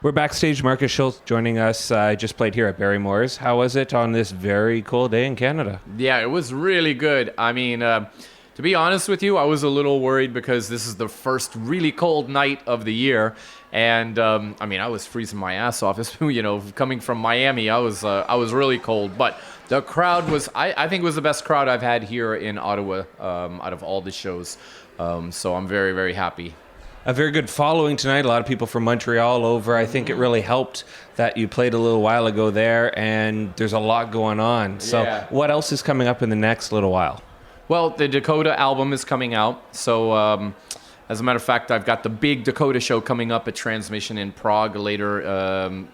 We're backstage. Markus Schulz joining us. I just played here at Barrymore's. How was it on this very cool day in Canada? Yeah, it was really good. I mean, to be honest with you, I was a little worried because this is the first really cold night of the year. And I mean, I was freezing my ass off. You know, coming from Miami, I was really cold. But the crowd was, I think it was the best crowd I've had here in Ottawa out of all the shows. So I'm very, very happy. A very good following tonight. A lot of people from Montreal over. I think it really helped that you played a little while ago there, and there's a lot going on. So what else is coming up in the next little while? Well, the Dakota album is coming out. So as a matter of fact, I've got the big Dakota show coming up at Transmission in Prague later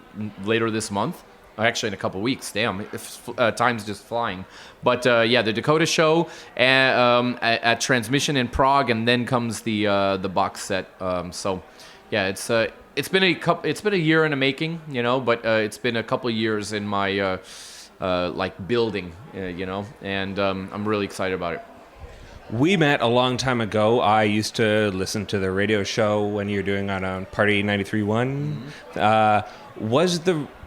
this month. Actually, in a couple weeks. Damn, time's just flying. But yeah, the Dakota show at Transmission in Prague, and then comes the box set. So yeah, it's been a year in the making, you know, but it's been a couple of years in my like building, you know, and I'm really excited about it. We met a long time ago. I used to listen to the radio show when you were doing on Party 93.1.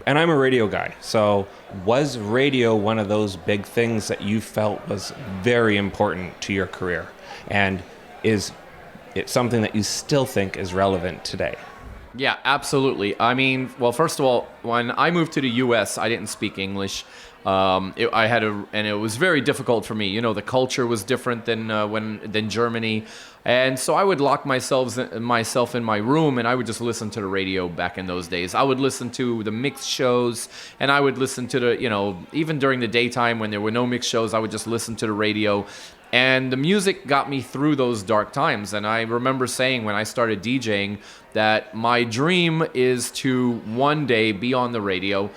And I'm a radio guy, so was radio one of those big things that you felt was very important to your career? And is it something that you still think is relevant today? Yeah, absolutely. I mean, well, first of all, when I moved to the U.S., I didn't speak English. And it was very difficult for me. You know, the culture was different than Germany, and so I would lock myself in my room, and I would just listen to the radio. Back in those days, I would listen to the mixed shows, and I would listen to the, you know, even during the daytime when there were no mixed shows, I would just listen to the radio. And the music got me through those dark times. And I remember saying when I started DJing that my dream is to one day be on the radio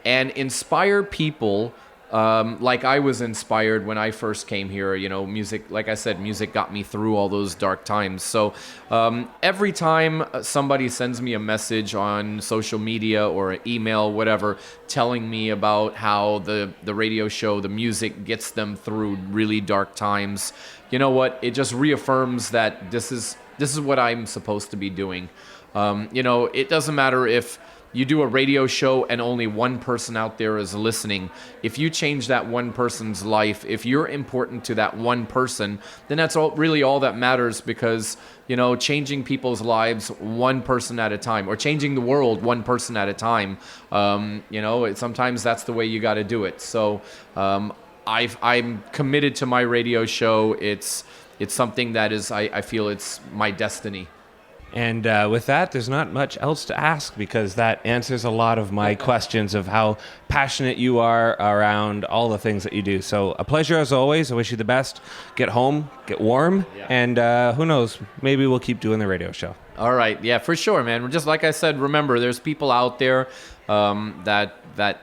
and inspire people like I was inspired when I first came here. You know, music, like I said, music got me through all those dark times. So every time somebody sends me a message on social media or an email, whatever, telling me about how the radio show, the music gets them through really dark times, you know what? It just reaffirms that this is what I'm supposed to be doing. You know, it doesn't matter if you do a radio show and only one person out there is listening. If you change that one person's life, if you're important to that one person, then that's really all that matters, because, you know, changing people's lives one person at a time, or changing the world one person at a time, you know, sometimes that's the way you got to do it. So I'm committed to my radio show. It's something that is, I feel it's my destiny. And with that, there's not much else to ask, because that answers a lot of my questions of how passionate you are around all the things that you do. So a pleasure as always. I wish you the best. Get home, get warm, and who knows, maybe we'll keep doing the radio show. All right. Yeah, for sure, man. Just like I said, remember, there's people out there that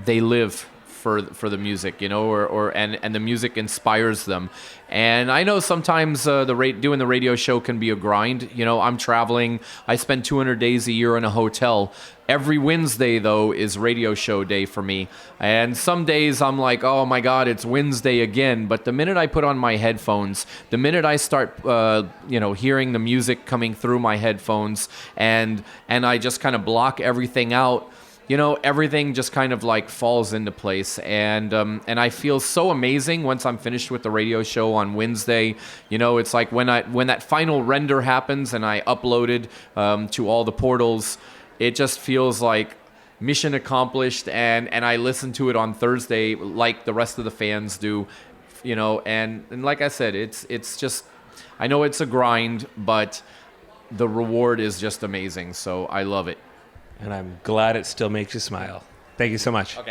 they live for the music, you know, and the music inspires them. And I know sometimes doing the radio show can be a grind. You know, I'm traveling. I spend 200 days a year in a hotel. Every Wednesday, though, is radio show day for me. And some days I'm like, oh my God, it's Wednesday again. But the minute I put on my headphones, the minute I start, you know, hearing the music coming through my headphones, and I just kind of block everything out, you know, everything just kind of like falls into place. And I feel so amazing once I'm finished with the radio show on Wednesday. You know, it's like when that final render happens and I uploaded to all the portals, it just feels like mission accomplished. And I listen to it on Thursday like the rest of the fans do, you know, and like I said, it's just, I know it's a grind, but the reward is just amazing. So I love it. And I'm glad it still makes you smile. Thank you so much. Okay.